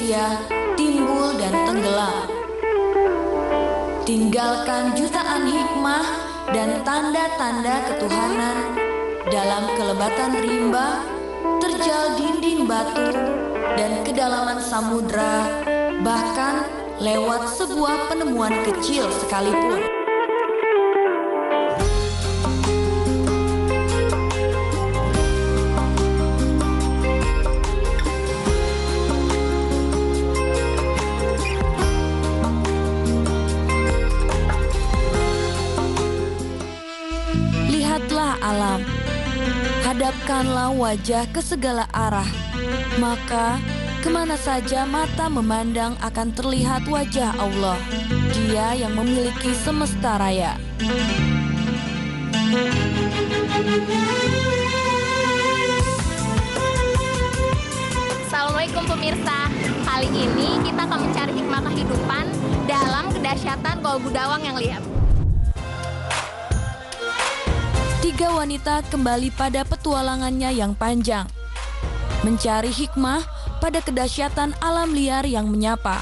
manusia timbul dan tenggelam. Tinggalkan jutaan hikmah dan tanda-tanda ketuhanan dalam kelebatan rimba, terjal dinding batu, dan kedalaman samudra, bahkan lewat sebuah penemuan kecil sekalipun. Lihatlah alam, hadapkanlah wajah ke segala arah, maka kemana saja mata memandang akan terlihat wajah Allah, Dia yang memiliki semesta raya. Assalamualaikum pemirsa, kali ini kita akan mencari hikmah kehidupan dalam kedahsyatan Goa Gudawang yang lihat. 3 wanita kembali pada petualangannya yang panjang, mencari hikmah pada kedahsyatan alam liar yang menyapa.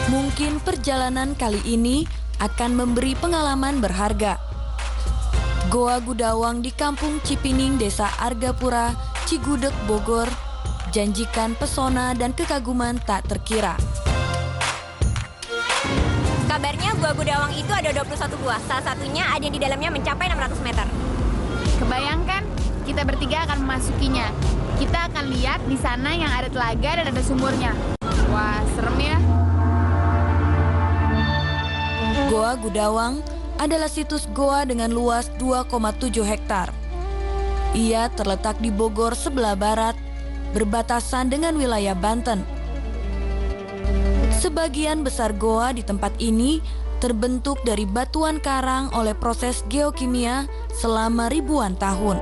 Mungkin perjalanan kali ini akan memberi pengalaman berharga. Goa Gudawang di Kampung Cipining, Desa Argapura, Cigudeg, Bogor, janjikan pesona dan kekaguman tak terkira. Kabarnya Goa Gudawang itu ada 21 gua, salah satunya ada yang di dalamnya mencapai 600 meter. Kebayangkan, kita bertiga akan memasukinya. Kita akan lihat di sana yang ada telaga dan ada sumurnya. Wah, serem ya. Goa Gudawang adalah situs goa dengan luas 2,7 hektar. Ia terletak di Bogor sebelah barat, berbatasan dengan wilayah Banten. Sebagian besar goa di tempat ini terbentuk dari batuan karang oleh proses geokimia selama ribuan tahun.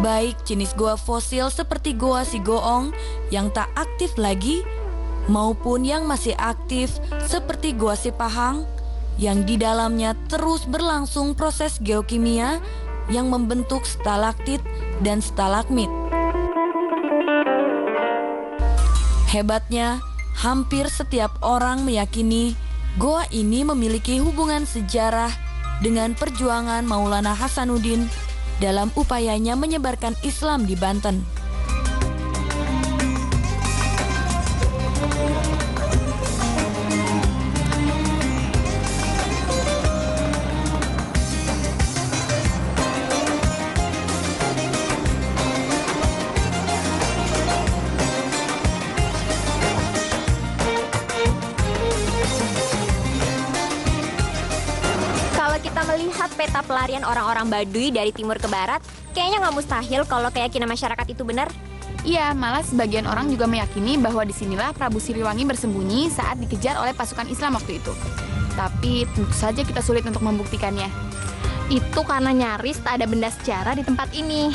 Baik jenis goa fosil seperti Goa Sigoong yang tak aktif lagi, maupun yang masih aktif seperti Goa Sipahang yang di dalamnya terus berlangsung proses geokimia yang membentuk stalaktit dan stalagmit. Hebatnya, hampir setiap orang meyakini goa ini memiliki hubungan sejarah dengan perjuangan Maulana Hasanuddin dalam upayanya menyebarkan Islam di Banten. Melihat peta pelarian orang-orang Baduy dari timur ke barat, kayaknya nggak mustahil kalau keyakinan masyarakat itu benar. Iya, malah sebagian orang juga meyakini bahwa disinilah Prabu Siliwangi bersembunyi saat dikejar oleh pasukan Islam waktu itu. Tapi tentu saja kita sulit untuk membuktikannya. Itu karena nyaris tak ada benda sejarah di tempat ini.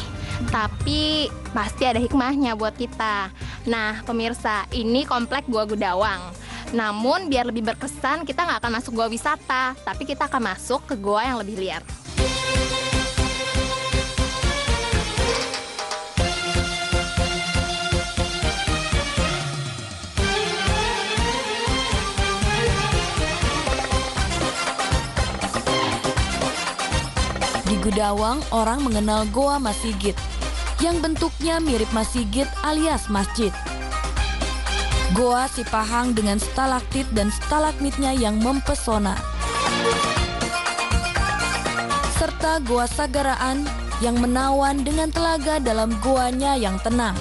Tapi pasti ada hikmahnya buat kita. Nah, pemirsa, ini komplek Goa Gudawang. Namun biar lebih berkesan, kita nggak akan masuk goa wisata, tapi kita akan masuk ke goa yang lebih liar. Di Gudawang, orang mengenal Goa Masigit, yang bentuknya mirip Masigit alias masjid. Goa Sipahang dengan stalaktit dan stalagmitnya yang mempesona. Serta Goa Sagaraan yang menawan dengan telaga dalam goanya yang tenang.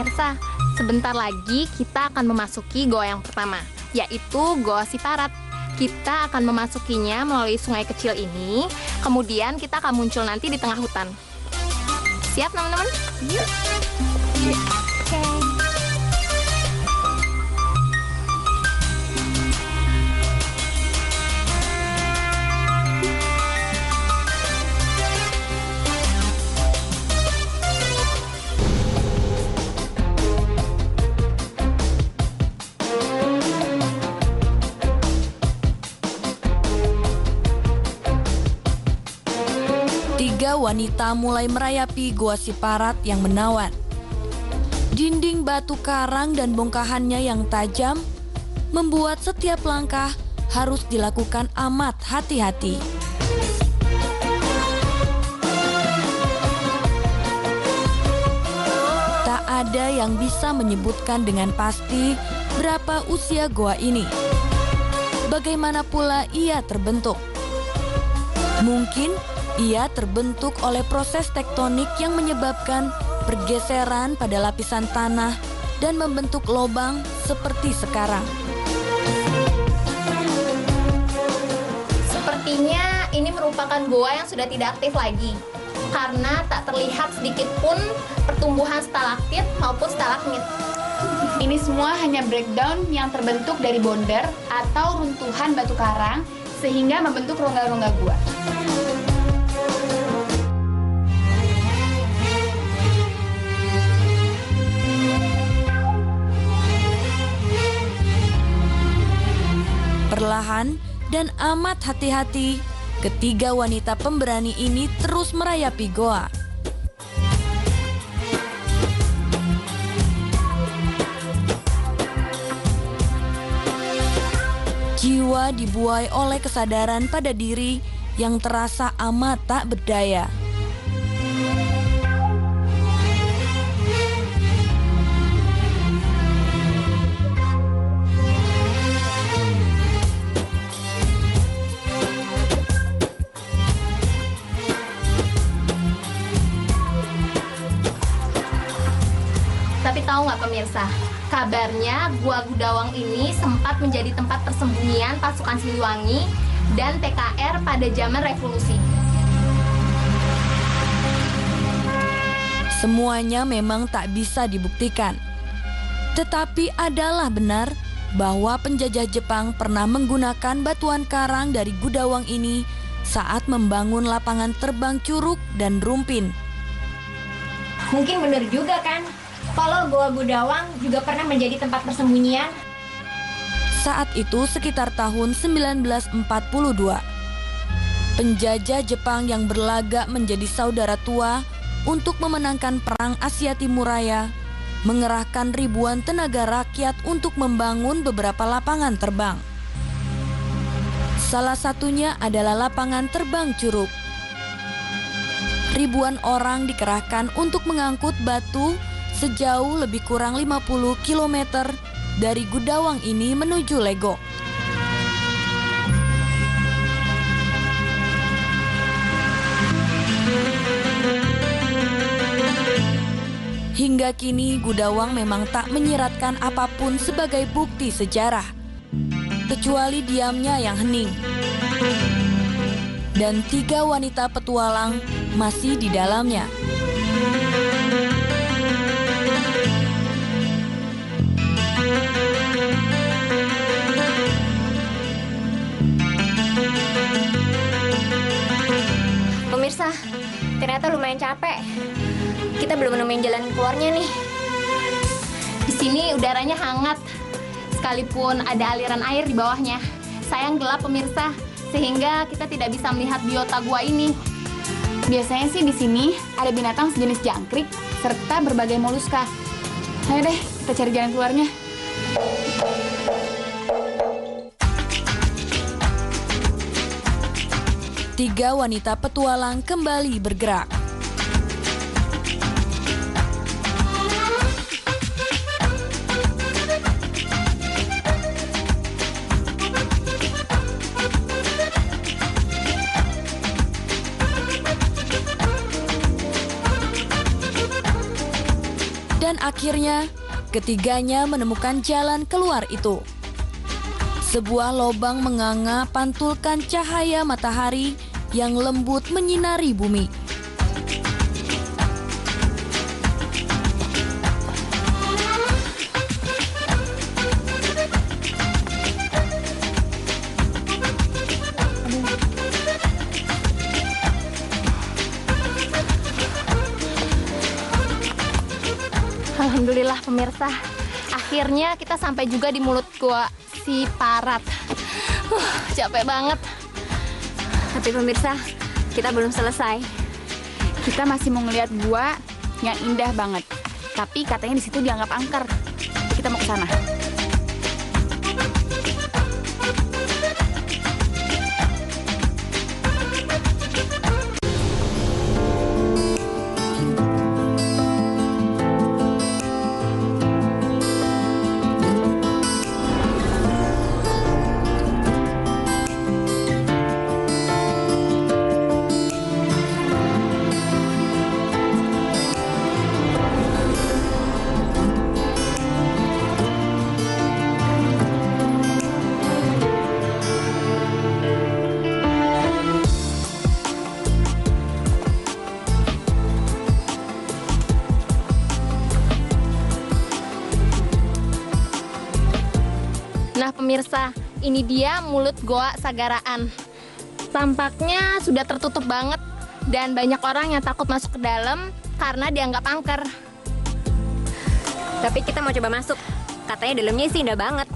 pemirsa, sebentar lagi kita akan memasuki goa yang pertama, yaitu Goa Siparat. Kita akan memasukinya melalui sungai kecil ini, kemudian kita akan muncul nanti di tengah hutan. Siap teman-teman? Yuk. Oke. 3 wanita mulai merayapi Goa Siparat yang menawan. Dinding batu karang dan bongkahannya yang tajam membuat setiap langkah harus dilakukan amat hati-hati. Tak ada yang bisa menyebutkan dengan pasti berapa usia goa ini. Bagaimana pula ia terbentuk? Mungkin ia terbentuk oleh proses tektonik yang menyebabkan pergeseran pada lapisan tanah dan membentuk lubang seperti sekarang. Sepertinya ini merupakan goa yang sudah tidak aktif lagi, karena tak terlihat sedikit pun pertumbuhan stalaktit maupun stalagmit. Ini semua hanya breakdown yang terbentuk dari boulders atau runtuhan batu karang sehingga membentuk rongga-rongga gua. Perlahan dan amat hati-hati, ketiga wanita pemberani ini terus merayapi goa. Jiwa dibuai oleh kesadaran pada diri yang terasa amat tak berdaya. Tapi tahu nggak pemirsa, kabarnya Gua Gudawang ini sempat menjadi tempat persembunyian pasukan Siliwangi dan TKR pada zaman revolusi. Semuanya memang tak bisa dibuktikan. Tetapi adalah benar bahwa penjajah Jepang pernah menggunakan batuan karang dari Gudawang ini saat membangun lapangan terbang Curug dan Rumpin. Mungkin benar juga kan, kalau Goa Gudawang juga pernah menjadi tempat persembunyian. Saat itu sekitar tahun 1942. Penjajah Jepang yang berlagak menjadi saudara tua untuk memenangkan Perang Asia Timur Raya mengerahkan ribuan tenaga rakyat untuk membangun beberapa lapangan terbang. Salah satunya adalah lapangan terbang Curug. Ribuan orang dikerahkan untuk mengangkut batu sejauh lebih kurang 50 km dari Gudawang ini menuju Legok. Hingga kini Gudawang memang tak menyiratkan apapun sebagai bukti sejarah, kecuali diamnya yang hening. Dan 3 wanita petualang masih di dalamnya. Pemirsa, ternyata lumayan capek. Kita belum menemukan jalan keluarnya nih. Di sini udaranya hangat, sekalipun ada aliran air di bawahnya. Sayang gelap pemirsa, sehingga kita tidak bisa melihat biota gua ini. Biasanya sih di sini ada binatang sejenis jangkrik serta berbagai moluska. Ayo deh, kita cari jalan keluarnya. Tiga wanita petualang kembali bergerak. Dan Dan akhirnya, ketiganya menemukan jalan keluar itu. Sebuah lobang menganga pantulkan cahaya matahari yang lembut menyinari bumi. Alhamdulillah pemirsa, akhirnya kita sampai juga di mulut gua si Parat. Capek banget. Tapi pemirsa, kita belum selesai. Kita masih mau ngeliat gua yang indah banget. Tapi katanya di situ dianggap angker. Kita mau ke sana. Nah pemirsa, ini dia mulut Goa Sagaraan. Tampaknya sudah tertutup banget dan banyak orang yang takut masuk ke dalam karena dianggap angker. Tapi kita mau coba masuk. Katanya dalamnya sih indah banget.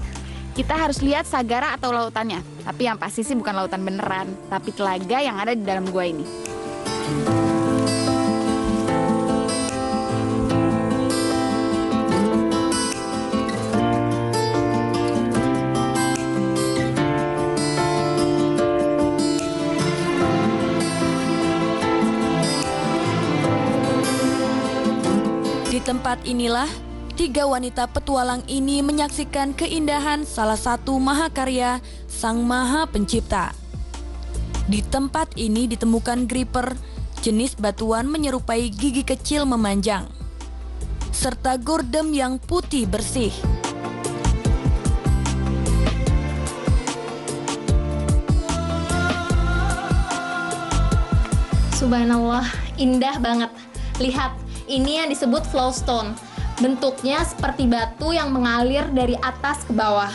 Kita harus lihat sagara atau lautannya. Tapi yang pasti sih bukan lautan beneran, tapi telaga yang ada di dalam gua ini. Di tempat inilah, 3 wanita petualang ini menyaksikan keindahan salah satu mahakarya Sang Maha Pencipta. Di tempat ini ditemukan gripper, jenis batuan menyerupai gigi kecil memanjang, serta gordem yang putih bersih. Subhanallah, indah banget. Lihat, ini yang disebut flowstone. Bentuknya seperti batu yang mengalir dari atas ke bawah.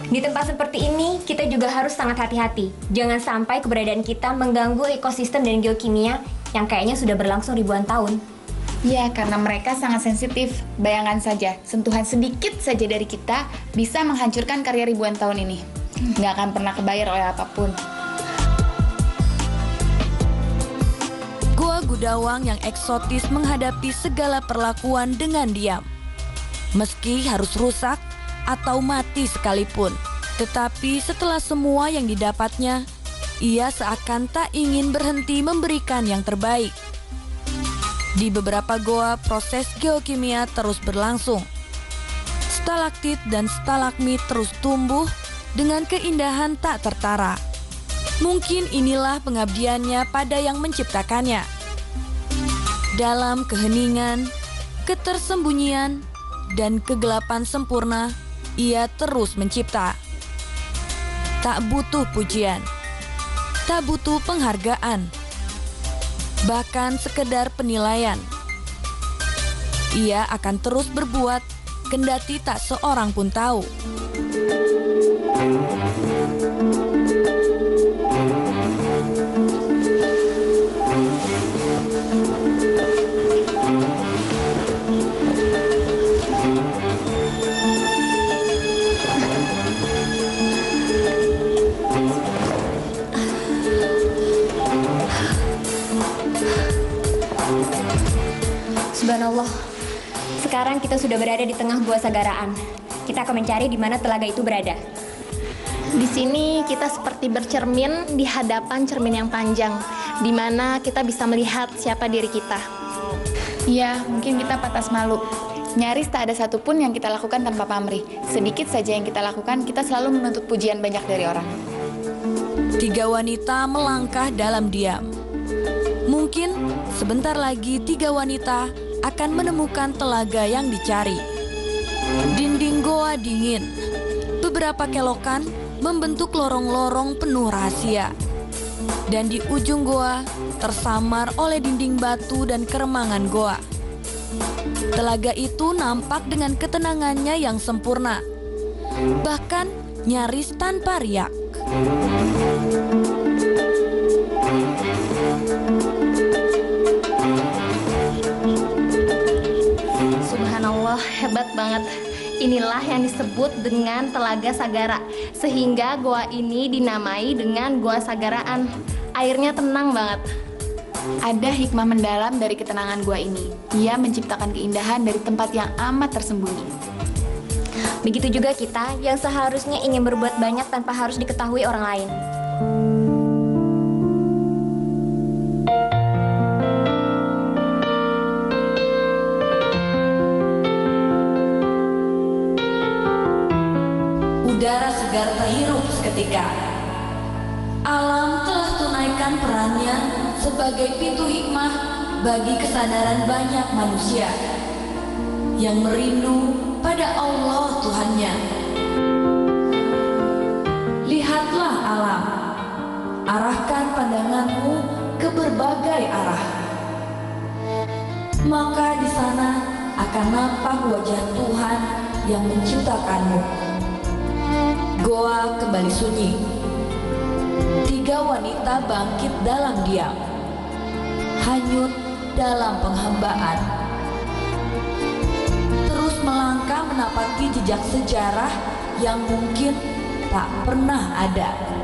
Di tempat seperti ini, kita juga harus sangat hati-hati. Jangan sampai keberadaan kita mengganggu ekosistem dan geokimia yang kayaknya sudah berlangsung ribuan tahun. Ya, karena mereka sangat sensitif. Bayangkan saja, sentuhan sedikit saja dari kita bisa menghancurkan karya ribuan tahun ini. Nggak akan pernah kebayar oleh apapun. Goa Gudawang yang eksotis menghadapi segala perlakuan dengan diam. Meski harus rusak atau mati sekalipun. Tetapi setelah semua yang didapatnya, ia seakan tak ingin berhenti memberikan yang terbaik. Di beberapa goa, proses geokimia terus berlangsung. Stalaktit dan stalagmit terus tumbuh dengan keindahan tak tertara. Mungkin inilah pengabdiannya pada yang menciptakannya. Dalam keheningan, ketersembunyian, dan kegelapan sempurna, ia terus mencipta. Tak butuh pujian, tak butuh penghargaan, bahkan sekedar penilaian. Ia akan terus berbuat, kendati tak seorang pun tahu. Subhanallah, sekarang kita sudah berada di tengah Gua Sagaraan. Kita akan mencari di mana telaga itu berada. Di sini kita seperti bercermin di hadapan cermin yang panjang, di mana kita bisa melihat siapa diri kita. Ya, mungkin kita patas malu. Nyaris tak ada satupun yang kita lakukan tanpa pamrih. Sedikit saja yang kita lakukan, kita selalu menuntut pujian banyak dari orang. 3 wanita melangkah dalam diam. Mungkin sebentar lagi 3 wanita akan menemukan telaga yang dicari. Dinding goa dingin, beberapa kelokan membentuk lorong-lorong penuh rahasia. Dan di ujung goa tersamar oleh dinding batu dan keremangan goa. Telaga itu nampak dengan ketenangannya yang sempurna, bahkan nyaris tanpa riak. Subhanallah, hebat banget. Inilah yang disebut dengan Telaga Sagara. Sehingga goa ini dinamai dengan Goa Sagaraan. Airnya tenang banget. Ada hikmah mendalam dari ketenangan gua ini. Ia menciptakan keindahan dari tempat yang amat tersembunyi. Begitu juga kita yang seharusnya ingin berbuat banyak tanpa harus diketahui orang lain. Udara segar terhirup seketika. Alam telah tunaikan perannya sebagai pintu hikmah bagi kesadaran banyak manusia yang merindu pada Allah Tuhannya. Lihatlah alam, arahkan pandanganmu ke berbagai arah. Maka di sana akan nampak wajah Tuhan yang menciptakanmu. Goa kembali sunyi. 3 wanita bangkit dalam diam, hanyut dalam penghambaan. Terus melangkah menapaki jejak sejarah yang mungkin tak pernah ada.